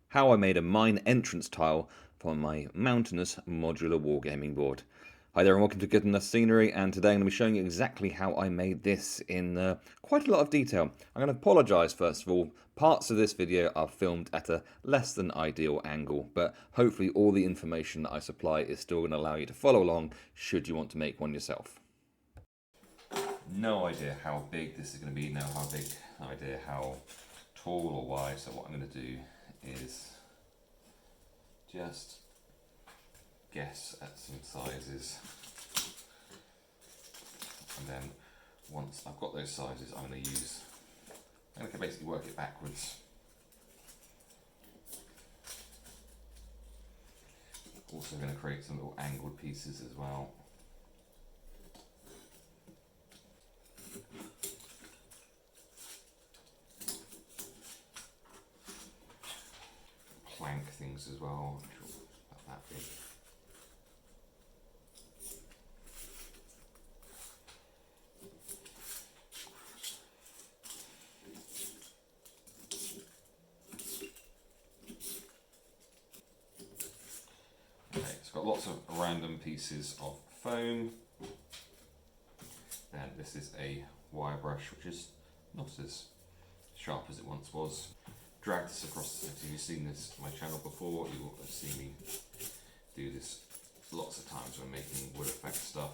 how I made a mine entrance tile for my Mountainous modular wargaming board. Hi there and welcome to Good Enough Scenery, and today I'm going to be showing you exactly how I made this in quite a lot of detail. I'm going to apologise first of all. Parts of this video are filmed at a less than ideal angle, but hopefully all the information that I supply is still going to allow you to follow along should you want to make one yourself. No idea how big this is going to be, no idea how tall or wide, so what I'm going to do is just guess at some sizes, and then once I've got those sizes I'm going to basically work it backwards. Also going to create some little angled pieces as well. Plank things as well, about that big. Okay, it's got lots of random pieces of foam. And this is a wire brush, which is not as sharp as it once was. Drag this across. If you've seen this on my channel before, you will have seen me do this lots of times when making wood effect stuff.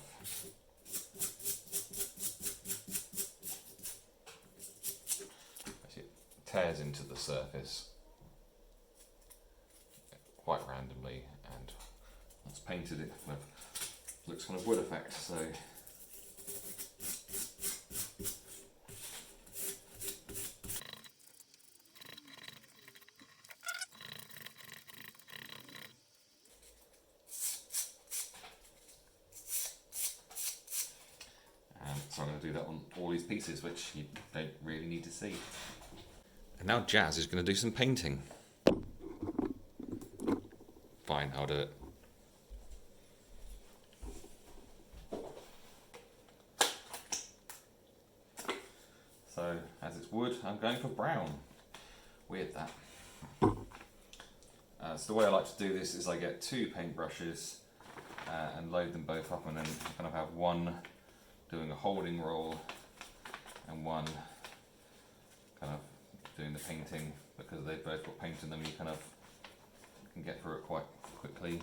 Actually, it tears into the surface quite randomly, and once painted it kind of looks kind of wood effect. So So I'm going to do that on all these pieces, which you don't really need to see. And now Jazz is going to do some painting. Fine, I'll do it. So, as it's wood, I'm going for brown. Weird that. So the way I like to do this is I get two paintbrushes and load them both up, and then kind of have one doing a holding roll and one kind of doing the painting, because they've both got paint in them. You kind of can get through it quite quickly.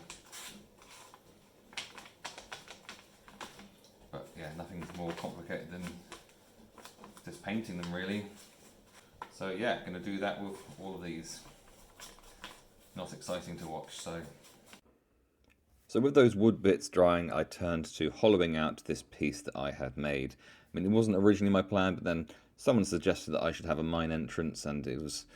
But yeah, nothing more complicated than just painting them really. So yeah, going to do that with all of these. Not exciting to watch, So with those wood bits drying, I turned to hollowing out this piece that I had made. I mean, it wasn't originally my plan, but then someone suggested that I should have a mine entrance, and it was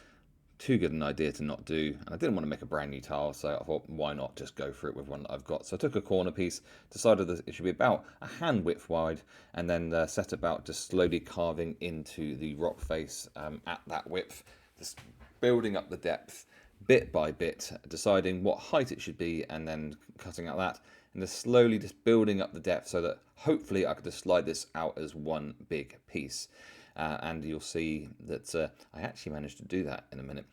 too good an idea to not do. And I didn't want to make a brand new tile, so I thought, why not just go for it with one that I've got. So I took a corner piece, decided that it should be about a hand width wide, and then set about just slowly carving into the rock face at that width, just building up the depth bit by bit, deciding what height it should be, and then cutting out that, and just slowly just building up the depth so that hopefully I could just slide this out as one big piece. And you'll see that I actually managed to do that in a minute.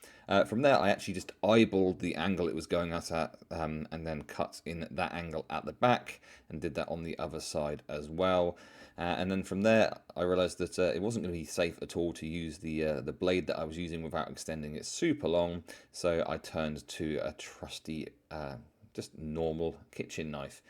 From there, I actually just eyeballed the angle it was going at, and then cut in that angle at the back, and did that on the other side as well. And then from there, I realised that it wasn't going to be safe at all to use the blade that I was using without extending it super long. So I turned to a trusty, just normal kitchen knife.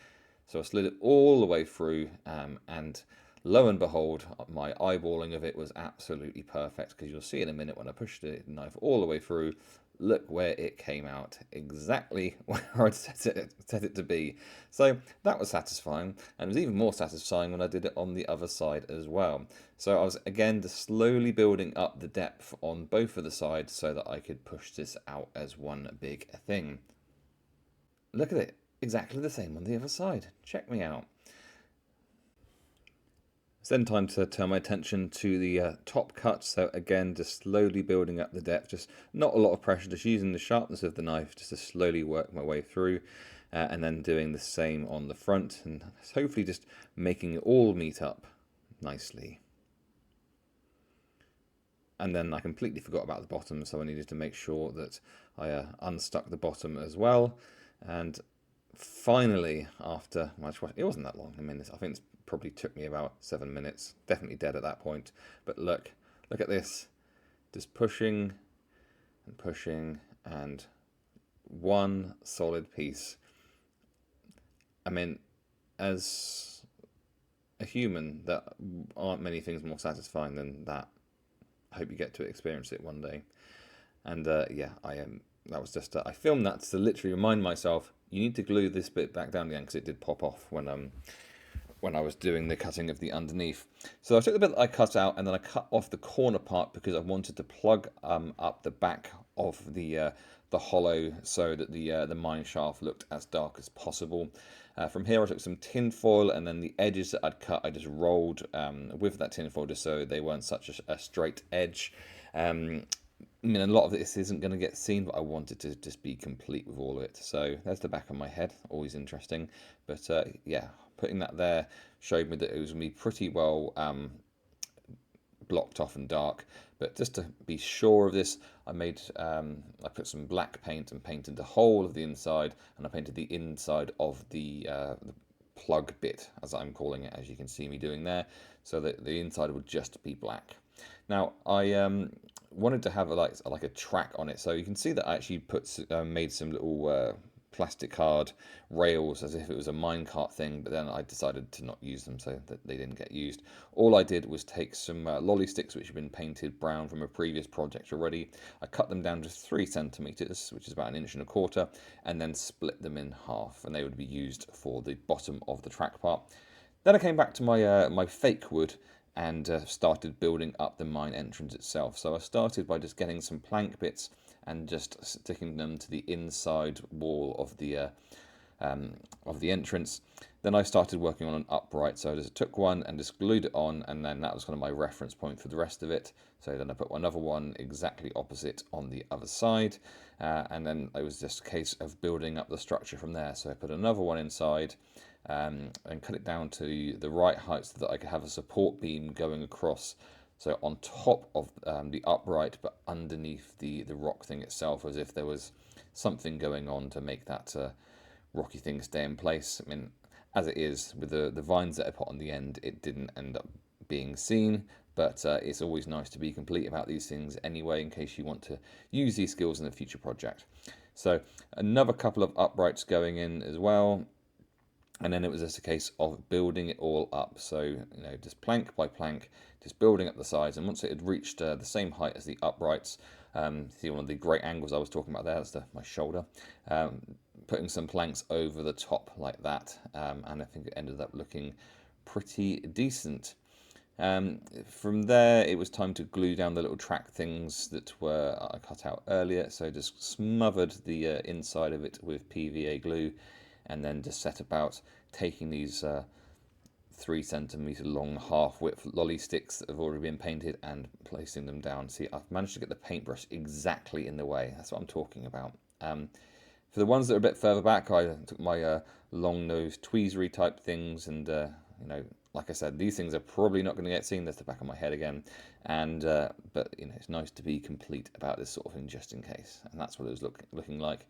So I slid it all the way through, and lo and behold, my eyeballing of it was absolutely perfect, because you'll see in a minute when I pushed the knife all the way through. Look where it came out, exactly where I'd set it to be. So that was satisfying, and it was even more satisfying when I did it on the other side as well. So I was again just slowly building up the depth on both of the sides so that I could push this out as one big thing. Look at it, exactly the same on the other side. Check me out. It's then time to turn my attention to the top cut. So again, just slowly building up the depth, just not a lot of pressure, just using the sharpness of the knife just to slowly work my way through, and then doing the same on the front, and hopefully just making it all meet up nicely. And then I completely forgot about the bottom, so I needed to make sure that I unstuck the bottom as well. And finally, after it wasn't that long. I mean, I think it probably took me about 7 minutes. Definitely dead at that point. But look at this. Just pushing and pushing, and one solid piece. I mean, as a human, that aren't many things more satisfying than that. I hope you get to experience it one day. And yeah, that was just I filmed that to literally remind myself, you need to glue this bit back down again, because it did pop off when I was doing the cutting of the underneath. So I took the bit that I cut out, and then I cut off the corner part because I wanted to plug up the back of the hollow so that the mine shaft looked as dark as possible. From here I took some tin foil, and then the edges that I'd cut I just rolled with that tin foil just so they weren't such a straight edge. I mean, a lot of this isn't going to get seen, but I wanted to just be complete with all of it. So there's the back of my head, always interesting. But yeah, putting that there showed me that it was going to be pretty well blocked off and dark. But just to be sure of this, I put some black paint and painted the whole of the inside, and I painted the inside of the plug bit, as I'm calling it, as you can see me doing there, so that the inside would just be black. Now I wanted to have like a track on it, so you can see that I actually made some little plastic card rails as if it was a minecart thing, but then I decided to not use them so that they didn't get used. All I did was take some lolly sticks which had been painted brown from a previous project already. I cut them down to 3 centimeters, which is about 1.25 inches, and then split them in half, and they would be used for the bottom of the track part. Then I came back to my fake wood and started building up the mine entrance itself. So I started by just getting some plank bits and just sticking them to the inside wall of the entrance. Then I started working on an upright, so I just took one and just glued it on, and then that was kind of my reference point for the rest of it. So then I put another one exactly opposite on the other side, and then it was just a case of building up the structure from there. So I put another one inside, and cut it down to the right height so that I could have a support beam going across, so on top of the upright, but underneath the rock thing itself, as if there was something going on to make that rocky thing stay in place. I mean, as it is, with the vines that I put on the end, it didn't end up being seen, but it's always nice to be complete about these things anyway, in case you want to use these skills in a future project. So another couple of uprights going in as well. And then it was just a case of building it all up. So, just plank by plank, just building up the sides. And once it had reached the same height as the uprights, see one of the great angles I was talking about there, that's my shoulder, putting some planks over the top like that. And I think it ended up looking pretty decent. From there, it was time to glue down the little track things that were I cut out earlier. So just smothered the inside of it with PVA glue, and then just set about taking these 3 centimeter long half width lolly sticks that have already been painted and placing them down. See, I've managed to get the paintbrush exactly in the way. That's what I'm talking about. For the ones that are a bit further back, I took my long nosed tweezery type things, and like I said, these things are probably not going to get seen. That's the back of my head again, and but it's nice to be complete about this sort of thing just in case, and that's what it was looking like.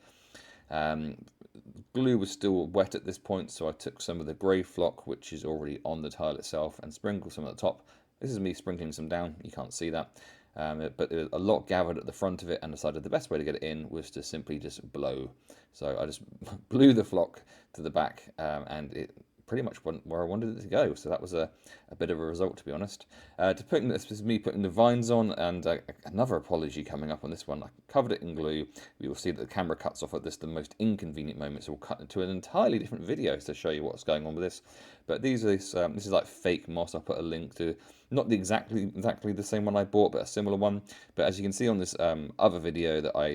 Glue was still wet at this point, so I took some of the grey flock, which is already on the tile itself, and sprinkled some at the top. This is me sprinkling some down, you can't see that, but there was a lot gathered at the front of it, and decided the best way to get it in was to simply just blow. So I just blew the flock to the back, and it pretty much went where I wanted it to go. So that was a bit of a result, to be honest. This was me putting the vines on, and another apology coming up on this one. I covered it in glue. We will see that the camera cuts off at this, the most inconvenient moment, so we'll cut into an entirely different video to show you what's going on with this. But this is like fake moss. I'll put a link to, not exactly the same one I bought, but a similar one. But as you can see on this other video that I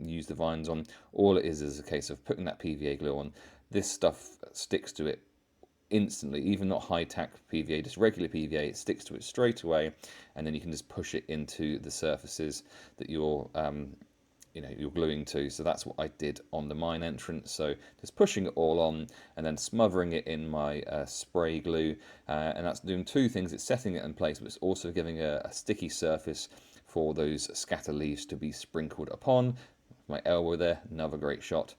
used the vines on, all it is a case of putting that PVA glue on. This stuff sticks to it instantly, even not high-tack PVA, just regular PVA. It sticks to it straight away, and then you can just push it into the surfaces that you're you're gluing to. So that's what I did on the mine entrance. So just pushing it all on and then smothering it in my spray glue, and that's doing two things. It's setting it in place, but it's also giving a sticky surface for those scatter leaves to be sprinkled upon. My elbow there, another great shot.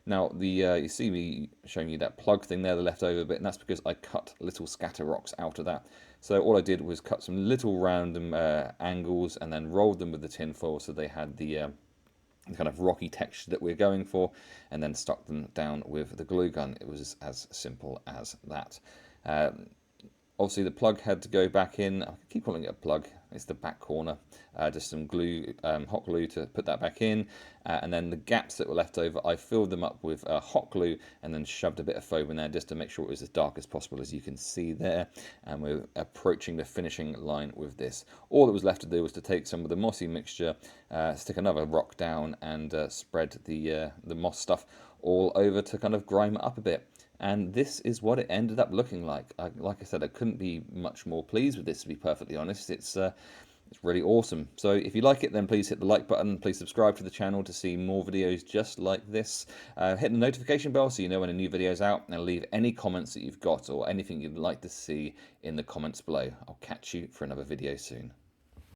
Now, you see me showing you that plug thing there, the leftover bit, and that's because I cut little scatter rocks out of that. So all I did was cut some little random angles and then rolled them with the tin foil so they had the kind of rocky texture that we're going for, and then stuck them down with the glue gun. It was as simple as that. Obviously the plug had to go back in. I keep calling it a plug. It's the back corner. Just some glue, hot glue to put that back in. And then the gaps that were left over, I filled them up with hot glue and then shoved a bit of foam in there just to make sure it was as dark as possible, as you can see there. And we're approaching the finishing line with this. All that was left to do was to take some of the mossy mixture, stick another rock down and spread the moss stuff all over to kind of grime it up a bit. And this is what it ended up looking like. Like I said, I couldn't be much more pleased with this, to be perfectly honest. It's really awesome. So if you like it, then please hit the like button. Please subscribe to the channel to see more videos just like this. Hit the notification bell so you know when a new video is out, and leave any comments that you've got or anything you'd like to see in the comments below. I'll catch you for another video soon.